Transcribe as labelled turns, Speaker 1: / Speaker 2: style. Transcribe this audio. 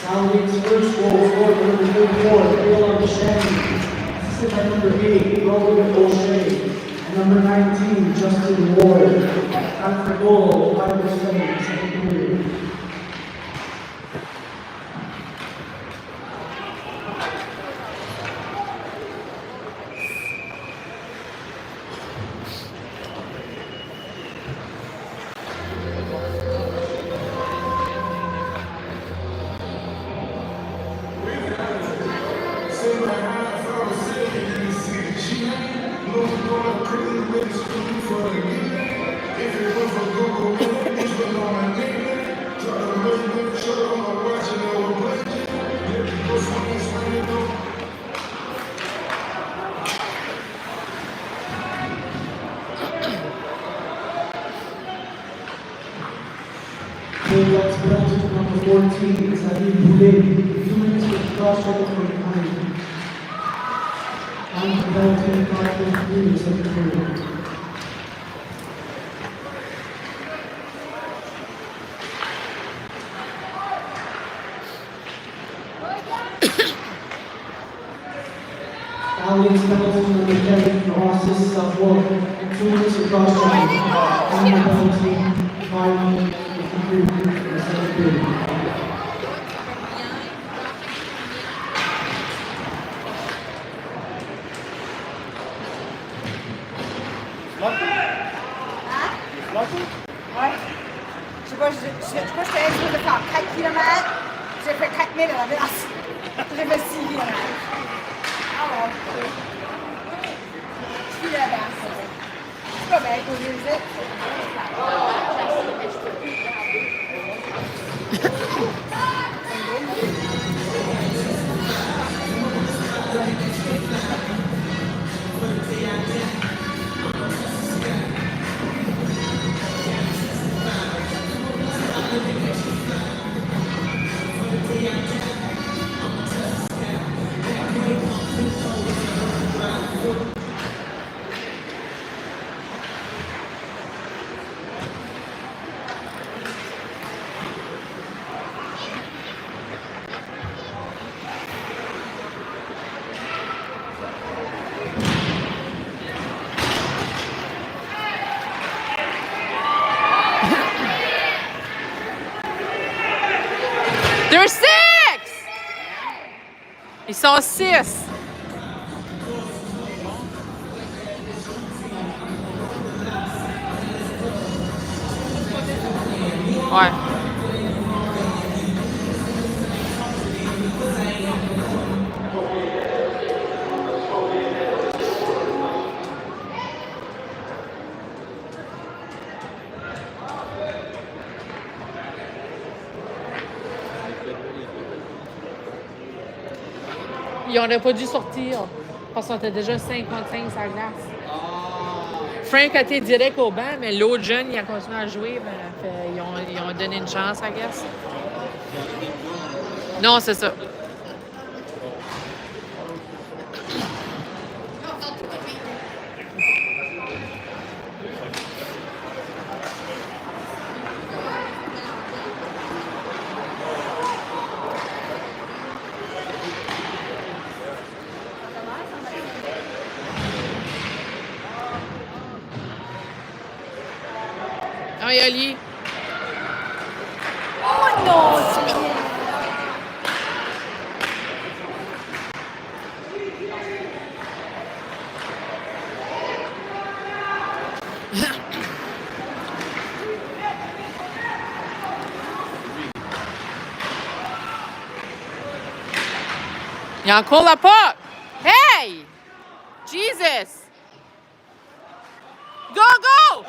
Speaker 1: Southeast first goal scored by number 34, Taylor Shannon. Assisted by number 8, Robert O'Shea. And number 19, Justin Ward. After goal, 5-7, second period. That's penalty to number 14, Xavier Boulet. 2 minutes with crossover for behind. On the penalty, 5-3, second period. Alliance penalty to number 10, no assists of Wolf. And 2 minutes with crossover. On the penalty, 5-3.
Speaker 2: Je crois que j'étais supposée de faire 4 km. J'ai fait 4000 à la place. J'ai fait 6 km. Alors, je suis là-bas. C'est pas bien, quand je visite.
Speaker 3: They're 6! Ils sont 6. Ouais. Ils n'auraient pas dû sortir parce qu'on était déjà 55 sur la glace. Frank a été direct au banc, mais l'autre jeune, il a continué à jouer. Ils ont donné une chance, I guess. Non, c'est ça. Hi, Ali.
Speaker 2: Oh non, c'est bien.
Speaker 3: Il y a encore la puck. Hey! Jesus! Go, go!